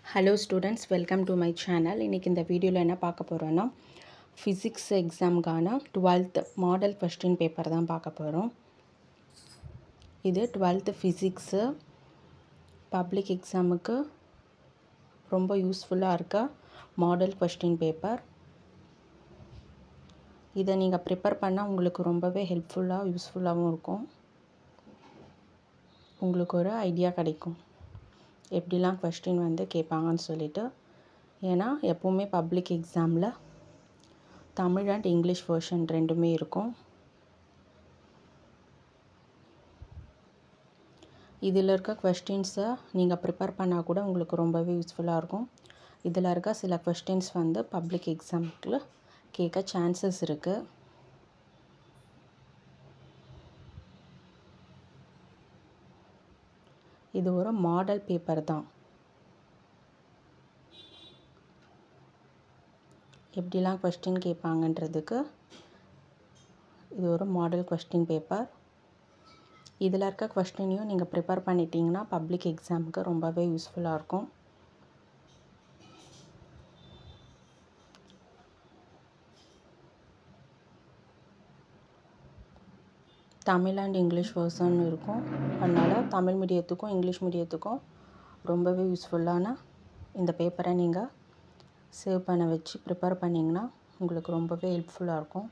Hello students, welcome to my channel. இன்னைக்கு இந்த வீடியோல என்ன பார்க்க போறோம்னா physics எக்ஸாம்கான 12th model question paper தான் பார்க்க போறோம். இது 12th physics பப்ளிக் எக்ஸாமுக்கு ரொம்ப யூஸ்ஃபுல்லா இருக்க மாடல் क्वेश्चन பேப்பர். இத நீங்க ப்ரிப்பேர் பண்ணா உங்களுக்கு ரொம்பவே ஹெல்ப்ஃபுல்லா யூஸ்ஃபுல்லாவும் இருக்கும். உங்களுக்கு ஒரு ஐடியா கிடைக்கும். எப்படிலாம் क्वेश्चन வந்து கேட்பாங்கன்னு சொல்லிட்டு. ஏனா எப்பவுமே பப்ளிக் எக்ஸாம்ல தமிழ் and இங்கிலீஷ் வெர்ஷன் ரெண்டுமே இருக்கும். இதில இருக்க क्वेश्चंस நீங்க ப்ரிப்பேர் பண்ணா கூட உங்களுக்கு ரொம்பவே யூஸ்ஃபுல்லா இருக்கும். இதில இருக்க சில क्वेश्चंस வந்து பப்ளிக் எக்ஸாம்க்கு கேட்க சான்சஸ் இருக்கு. இது ஒரு மாடல் பேப்பர் தான். எப்படிலாம் क्वेश्चन கேட்பாங்கன்றதுக்கு இது ஒரு மாடல் क्वेश्चन பேப்பர். இதில இருக்க क्वेश्चनையும் நீங்க ப்ரிப்பேர் பண்ணிட்டீங்கன்னா பப்ளிக் எக்ஸாம்க்கு ரொம்பவே யூஸ்ஃபுல்லா இருக்கும். தமிழ் and இங்கிலீஷ் வெர்ஷன் இருக்கும். அதனால தமிழ் மீடியத்துக்கும் இங்கிலீஷ் மீடியத்துக்கும் ரொம்பவே யூஸ்ஃபுல்லான இந்த பேப்பரை நீங்க சேவ் பண்ண வச்சு ப்ரிப்பேர் பண்ணீங்கன்னா உங்களுக்கு ரொம்பவே ஹெல்ப்ஃபுல்லா இருக்கும்.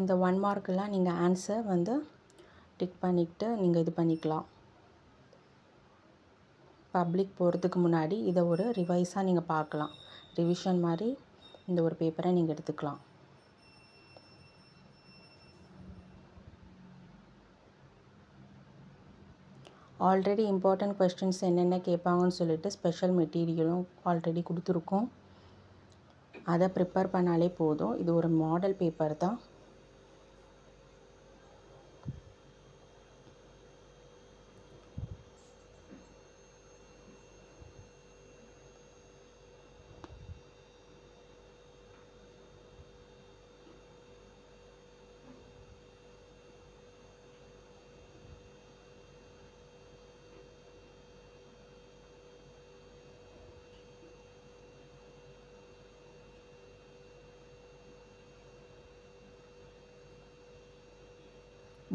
இந்த 1 மார்க்லாம் நீங்க ஆன்சர் வந்து டிக் பண்ணிட்டு நீங்க இது பண்ணிக்கலாம். பப்ளிக் போறதுக்கு முன்னாடி இத ஒரு ரிவைஸா நீங்க பார்க்கலாம். ரிவிஷன் மாதிரி இந்த ஒரு பேப்பரை நீங்க எடுத்துக்கலாம். ஆல்ரெடி இம்பார்ட்டன்ட் क्वेश्चंस என்னென்ன கேட்பாங்கன்னு சொல்லிட்டு ஸ்பெஷல் மெட்டீரியலும் ஆல்ரெடி கொடுத்திருக்கோம். அத ப்ரிப்பேர் பண்ணாலே போதும். இது ஒரு மாடல் பேப்பர் தான்.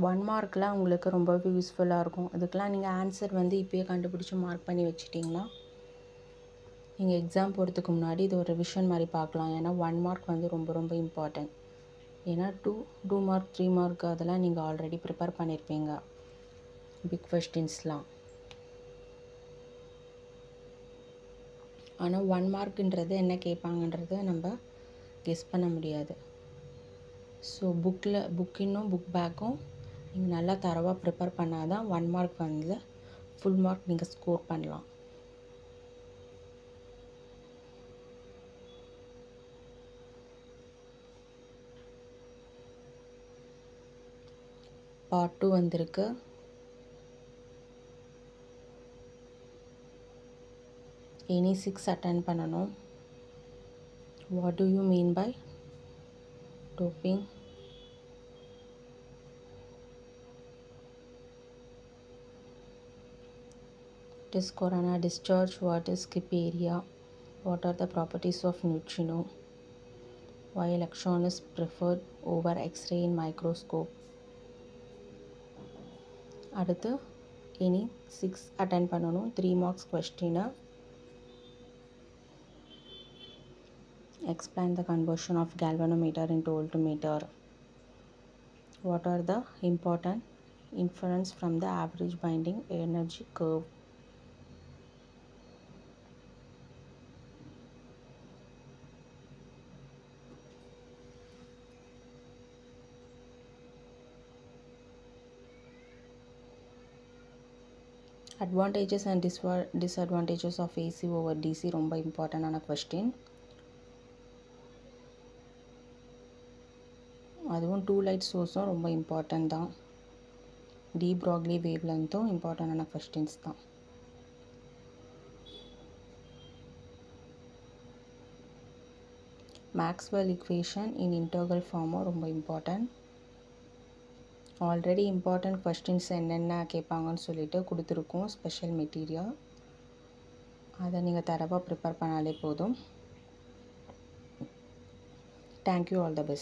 ஒன் மார்க்லாம் உங்களுக்கு ரொம்பவே யூஸ்ஃபுல்லா இருக்கும். அதுக்கெல்லாம் நீங்க ஆன்சர் வந்து இப்பயே கண்டுபிடிச்சு மார்க் பண்ணி வச்சிட்டீங்கன்னா நீங்க எக்ஸாம் போறதுக்கு முன்னாடி இது ஒரு ரிவிஷன் மாதிரி பார்க்கலாம். ஏனா 1 மார்க் வந்து ரொம்ப இம்பார்ட்டன்ட். ஏனா 2 மார்க் 3 மார்க் அதெல்லாம் நீங்க ஆல்ரெடி ப்ரிப்பேர் பண்ணிருப்பீங்க. பிக் क्वेश्चंसலாம். ஆனா 1 மார்க்ன்றது என்ன கேட்பாங்கன்றது நம்ம கெஸ் பண்ண முடியாது. ஸோ புக் இன்னும் புக் பேக்கும் நீங்க நல்லா தரவா ப்ரிப்பேர் பண்ணாதான் 1 மார்க் வந்து ஃபுல் மார்க் நீங்க ஸ்கோர் பண்ணலாம். பார்ட் 2 வந்திருக்கு. எனி 6 அட்டெண்ட் பண்ணனும். What do you mean by doping? What is corona discharge? What is skip area? What are the properties of neutrino? Why electron is preferred over X-ray in microscope? அடுத்து any 6 attend பண்ணனும். 3 marks question. Explain the conversion of galvanometer into voltmeter. What are the important inference from the average binding energy curve? Advantages and disadvantages of AC over DC ரொம்ப important ஆன question. அதுவும் 2 light சோர்ஸும் ரொம்ப important தான். D ப்ராக்லி wave லென்த்தும் இம்பார்ட்டன்டான questions தான். Maxwell equation இன் integral ஃபார்மும் ரொம்ப important. Already important questions என்னென்ன கேட்பாங்கன்னு சொல்லிட்டு கொடுத்துருக்கோம் ஸ்பெஷல் மெட்டீரியல். அதை நீங்கள் தரவாக ப்ரிப்பேர் பண்ணாலே போதும். Thank you, all the best.